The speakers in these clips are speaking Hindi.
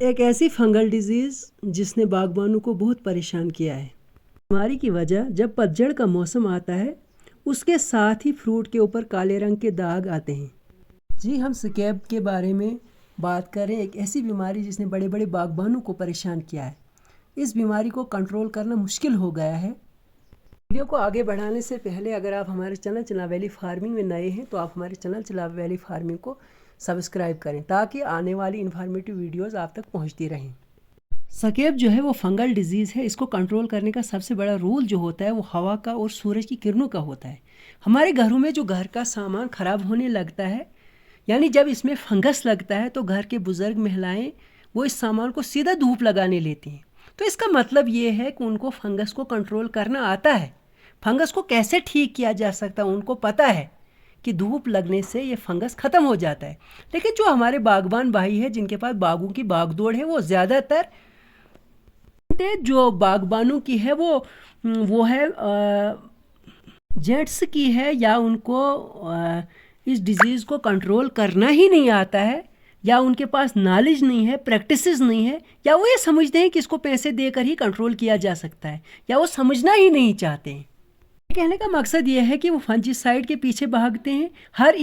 एक ऐसी फंगल डिजीज़ जिसने बागबानों को बहुत परेशान किया है। बीमारी की वजह जब पतझड़ का मौसम आता है उसके साथ ही फ्रूट के ऊपर काले रंग के दाग आते हैं। जी, हम स्कैब के बारे में बात करें। एक ऐसी बीमारी जिसने बड़े बड़े बागबानों को परेशान किया है। इस बीमारी को कंट्रोल करना मुश्किल हो गया है। वीडियो को आगे बढ़ाने से पहले अगर आप हमारे चैनल चिनाब वैली फार्मिंग में नए हैं तो आप हमारे चैनल चिनाब वैली फार्मिंग को सब्सक्राइब करें ताकि आने वाली इन्फॉर्मेटिव वीडियोस आप तक पहुंचती रहें। स्कैब जो है वो फंगल डिजीज़ है। इसको कंट्रोल करने का सबसे बड़ा रूल जो होता है वो हवा का और सूरज की किरणों का होता है। हमारे घरों में जो घर का सामान ख़राब होने लगता है, यानी जब इसमें फंगस लगता है, तो घर के बुज़ुर्ग महिलाएं वो इस सामान को सीधा धूप लगाने लेती हैं। तो इसका मतलब ये है कि उनको फंगस को कंट्रोल करना आता है। फंगस को कैसे ठीक किया जा सकता है उनको पता है कि धूप लगने से ये फंगस ख़त्म हो जाता है। लेकिन जो हमारे बागबान भाई है जिनके पास बागों की बागदौड़ है, वो ज़्यादातर जो बागबानों की है वो है जेंट्स की है, या उनको इस डिज़ीज़ को कंट्रोल करना ही नहीं आता है, या उनके पास नॉलेज नहीं है, प्रैक्टिसेस नहीं है, या वो ये समझते हैं कि इसको पैसे देकर ही कंट्रोल किया जा सकता है, या वो समझना ही नहीं चाहते हैं। कहने का मकसद ये है कि वो फंजीसाइड के पीछे भागते हैं। हर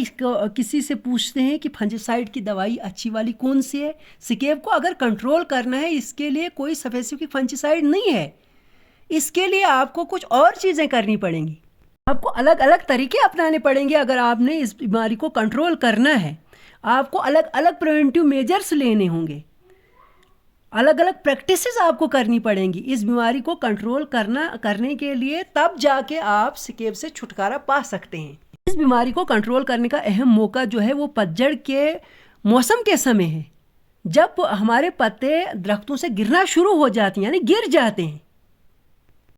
किसी से पूछते हैं कि फंजीसाइड की दवाई अच्छी वाली कौन सी है। स्कैब को अगर कंट्रोल करना है इसके लिए कोई स्पेसिफिक फंजीसाइड नहीं है। इसके लिए आपको कुछ और चीज़ें करनी पड़ेंगी, आपको अलग अलग तरीके अपनाने पड़ेंगे। अगर आपने इस बीमारी को कंट्रोल करना है आपको अलग अलग प्रिवेंटिव मेजर्स लेने होंगे, अलग अलग प्रैक्टिसेस आपको करनी पड़ेंगी इस बीमारी को कंट्रोल करने के लिए। तब जाके आप स्कैब से छुटकारा पा सकते हैं। इस बीमारी को कंट्रोल करने का अहम मौका जो है वो पतझड़ के मौसम के समय है, जब हमारे पत्ते दरख्तों से गिरना शुरू हो जाते हैं, यानी गिर जाते हैं।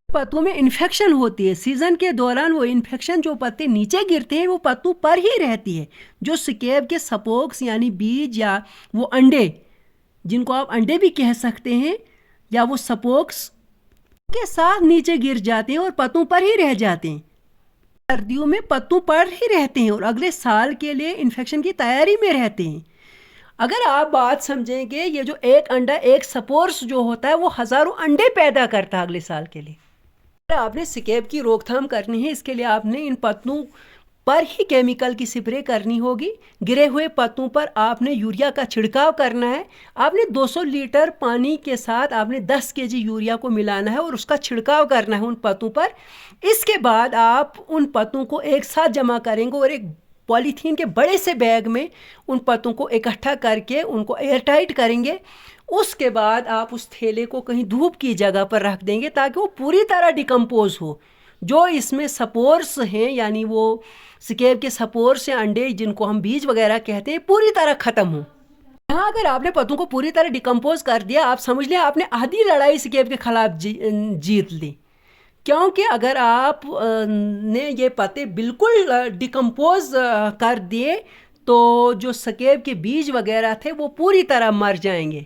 पत्तों में इन्फेक्शन होती है। सीज़न के दौरान वो इन्फेक्शन जो पत्ते नीचे गिरते हैं वो पत्तों पर ही रहती है। जो स्कैब के स्पोक्स यानी बीज या वो अंडे, जिनको आप अंडे भी कह सकते हैं, या वो स्पोक्स के साथ नीचे गिर जाते हैं और पत्तों पर ही रह जाते हैं। सर्दियों में पत्तों पर ही रहते हैं और अगले साल के लिए इन्फेक्शन की तैयारी में रहते हैं। अगर आप बात समझेंगे, ये जो एक अंडा एक स्पोर्स जो होता है वो हज़ारों अंडे पैदा करता है अगले साल के लिए। अगर आपने स्कैब की रोकथाम करनी है इसके लिए आपने इन पत्तों पर ही केमिकल की स्प्रे करनी होगी। गिरे हुए पत्तों पर आपने यूरिया का छिड़काव करना है। आपने 200 लीटर पानी के साथ आपने 10 केजी यूरिया को मिलाना है और उसका छिड़काव करना है उन पत्तों पर। इसके बाद आप उन पत्तों को एक साथ जमा करेंगे और एक पॉलीथीन के बड़े से बैग में उन पत्तों को इकट्ठा करके उनको एयरटाइट करेंगे। उसके बाद आप उस थैले को कहीं धूप की जगह पर रख देंगे ताकि वो पूरी तरह डिकम्पोज हो। जो इसमें स्पोर्स हैं, यानी वो स्कैब के स्पोर्स या अंडे जिनको हम बीज वगैरह कहते हैं, पूरी तरह ख़त्म हो। यहाँ अगर आपने पत्तों को पूरी तरह डिकम्पोज कर दिया, आप समझ लिया आपने आधी लड़ाई स्कैब के खिलाफ जीत ली। क्योंकि अगर आप ने ये पत्ते बिल्कुल डिकम्पोज कर दिए तो जो स्कैब के बीज वगैरह थे वो पूरी तरह मर जाएंगे।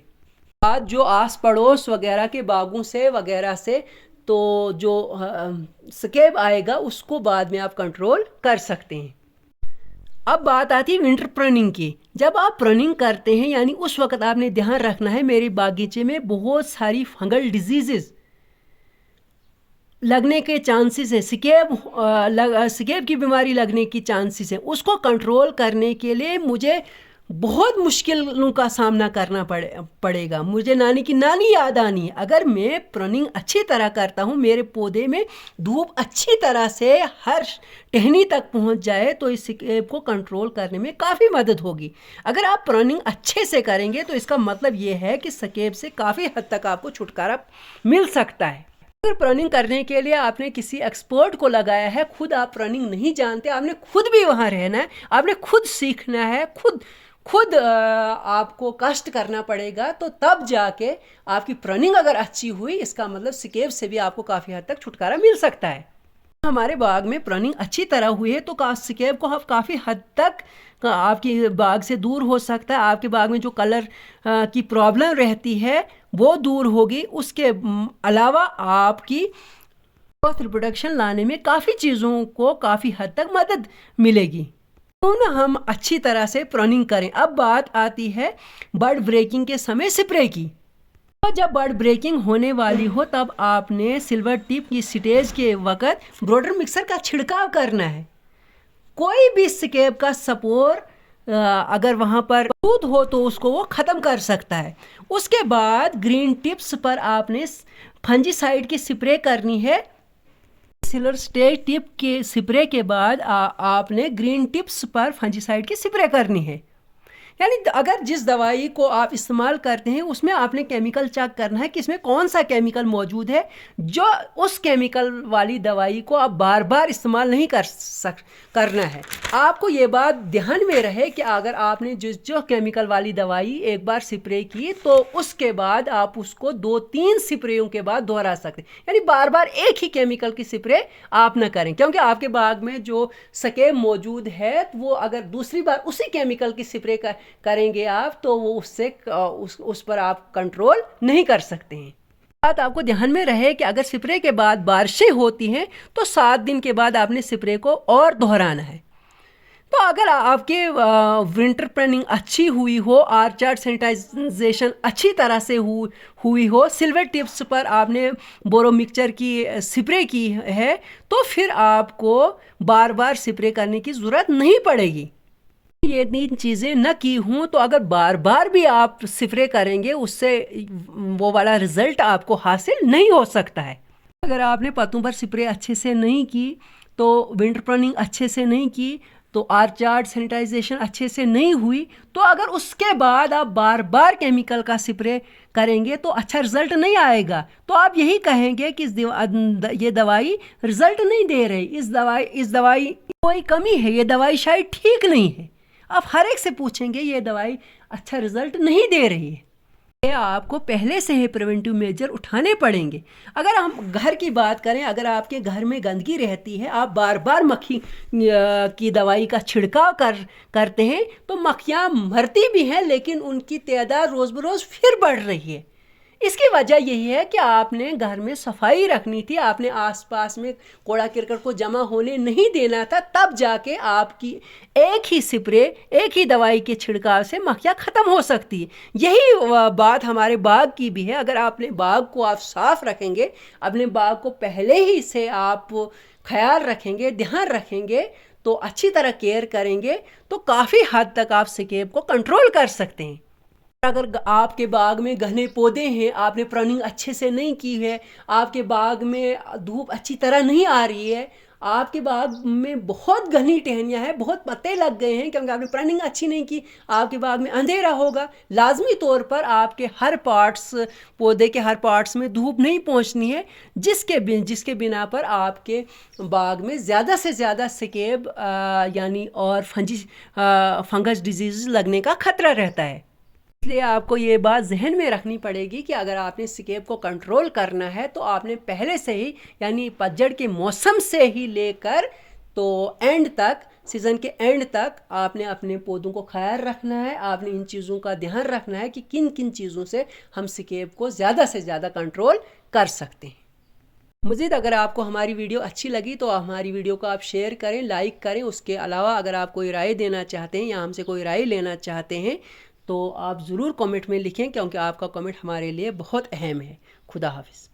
आज जो आस पड़ोस वगैरह के बागों से वगैरह से तो जो स्कैब आएगा उसको बाद में आप कंट्रोल कर सकते हैं। अब बात आती है विंटर प्रनिंग की। जब आप प्रनिंग करते हैं यानी उस वक्त आपने ध्यान रखना है मेरे बागीचे में बहुत सारी फंगल डिजीज़ लगने के चांसेस है, स्कैब की बीमारी लगने की चांसेस है। उसको कंट्रोल करने के लिए मुझे बहुत मुश्किलों का सामना करना पड़ेगा। मुझे नानी की नानी याद आनी है। अगर मैं प्रनिंग अच्छी तरह करता हूँ, मेरे पौधे में धूप अच्छी तरह से हर टहनी तक पहुँच जाए तो इस स्कैब को कंट्रोल करने में काफ़ी मदद होगी। अगर आप प्रनिंग अच्छे से करेंगे तो इसका मतलब ये है कि स्कैब से काफ़ी हद तक आपको छुटकारा मिल सकता है। अगर प्रनिंग करने के लिए आपने किसी एक्सपर्ट को लगाया है, खुद आप प्रनिंग नहीं जानते, आपने खुद भी वहाँ रहना है, आपने खुद सीखना है, खुद आपको कष्ट करना पड़ेगा, तो तब जाके आपकी प्रनिंग अगर अच्छी हुई इसका मतलब स्कैब से भी आपको काफ़ी हद तक छुटकारा मिल सकता है। हमारे बाग में प्रनिंग अच्छी तरह हुई है तो स्कैब को आप काफ़ी हद तक आपकी बाग से दूर हो सकता है। आपके बाग में जो कलर की प्रॉब्लम रहती है वो दूर होगी। उसके अलावा आपकी क्रॉस रिप्रोडक्शन लाने में काफ़ी चीज़ों को काफ़ी हद तक मदद मिलेगी। क्यों ना हम अच्छी तरह से प्रोनिंग करें। अब बात आती है बड ब्रेकिंग के समय स्प्रे की। तो जब बड ब्रेकिंग होने वाली हो तब आपने सिल्वर टिप की स्टेज के वक्त ब्रोडर मिक्सर का छिड़काव करना है। कोई भी स्केब का सपोर अगर वहाँ पर मौजूद हो तो उसको वो ख़त्म कर सकता है। उसके बाद ग्रीन टिप्स पर आपने फंजीसाइड की स्प्रे करनी है। सिल्वर स्टेज टिप के स्प्रे के बाद आपने ग्रीन टिप्स पर फंजीसाइड की स्प्रे करनी है। यानी अगर जिस दवाई को आप इस्तेमाल करते हैं उसमें आपने केमिकल चेक करना है कि इसमें कौन सा केमिकल मौजूद है। जो उस केमिकल वाली दवाई को आप बार बार इस्तेमाल नहीं करना है। आपको ये बात ध्यान में रहे कि अगर आपने जो केमिकल वाली दवाई एक बार स्प्रे की तो उसके बाद आप उसको 2-3 स्प्रेयों के बाद दोहरा सकते हैं। यानी बार बार एक ही केमिकल की स्प्रे आप न करें, क्योंकि आपके बाग में जो स्केब मौजूद है वो अगर दूसरी बार उसी केमिकल की स्प्रे करेंगे आप तो वो उससे उस पर आप कंट्रोल नहीं कर सकते हैं। बात आपको ध्यान में रहे कि अगर स्प्रे के बाद बारिशें होती हैं तो 7 दिन के बाद आपने स्प्रे को और दोहराना है। तो अगर आपके विंटर प्लानिंग अच्छी हुई हो, आर्चार्ड सैनिटाइजेशन अच्छी तरह से हुई हो, सिल्वर टिप्स पर आपने बोरो मिक्सचर की स्प्रे की है तो फिर आपको बार बार स्प्रे करने की ज़रूरत नहीं पड़ेगी। ये 3 चीज़ें न की हों तो अगर बार बार भी आप स्प्रे करेंगे उससे वो वाला रिज़ल्ट आपको हासिल नहीं हो सकता है। अगर आपने पत्तों पर स्प्रे अच्छे से नहीं की, तो विंटर प्रूनिंग अच्छे से नहीं की, तो आर्चार्ड सैनिटाइजेशन अच्छे से नहीं हुई, तो अगर उसके बाद आप बार बार केमिकल का स्प्रे करेंगे तो अच्छा रिज़ल्ट नहीं आएगा। तो आप यही कहेंगे कि ये दवाई रिज़ल्ट नहीं दे रही, इस दवाई कोई कमी है, ये दवाई शायद ठीक नहीं है। आप हर एक से पूछेंगे ये दवाई अच्छा रिजल्ट नहीं दे रही है। ये आपको पहले से ही प्रिवेंटिव मेजर उठाने पड़ेंगे। अगर हम घर की बात करें, अगर आपके घर में गंदगी रहती है, आप बार बार मक्खी की दवाई का छिड़काव करते हैं तो मक्खियाँ मरती भी हैं लेकिन उनकी तादाद रोज़ बरोज़ फिर बढ़ रही है। इसकी वजह यही है कि आपने घर में सफाई रखनी थी, आपने आसपास में कूड़ा करकट को जमा होने नहीं देना था, तब जाके आपकी एक ही स्प्रे, एक ही दवाई के छिड़काव से मक्खियाँ ख़त्म हो सकती है। यही बात हमारे बाग की भी है। अगर अपने बाग को आप साफ़ रखेंगे, अपने बाग को पहले ही से आप ख्याल रखेंगे, ध्यान रखेंगे, तो अच्छी तरह केयर करेंगे तो काफ़ी हद तक आप स्केब को कंट्रोल कर सकते हैं। अगर आपके बाग में घने पौधे हैं, आपने प्रूनिंग अच्छे से नहीं की है, आपके बाग में धूप अच्छी तरह नहीं आ रही है, आपके बाग में बहुत घनी टहनियाँ हैं, बहुत पत्ते लग गए हैं क्योंकि आपने प्रूनिंग अच्छी नहीं की, आपके बाग में अंधेरा होगा, लाजमी तौर पर आपके हर पार्ट्स, पौधे के हर पार्ट्स में धूप नहीं पहुंचनी है, जिसके बिना पर आपके बाग में ज़्यादा से ज़्यादा स्केब यानी और फंगस डिजीज़ लगने का खतरा रहता है। इसलिए आपको ये बात जहन में रखनी पड़ेगी कि अगर आपने स्केब को कंट्रोल करना है तो आपने पहले से ही यानी पतझड़ के मौसम से ही लेकर तो एंड तक, सीज़न के एंड तक आपने अपने पौधों को ख्याल रखना है। आपने इन चीज़ों का ध्यान रखना है कि किन किन चीज़ों से हम स्केब को ज़्यादा से ज़्यादा कंट्रोल कर सकते हैं। मज़ीद अगर आपको हमारी वीडियो अच्छी लगी तो हमारी वीडियो को आप शेयर करें, लाइक करें। उसके अलावा अगर आप कोई राय देना चाहते हैं या हमसे कोई राय लेना चाहते हैं तो आप ज़रूर कमेंट में लिखें, क्योंकि आपका कमेंट हमारे लिए बहुत अहम है। खुदा हाफिज़।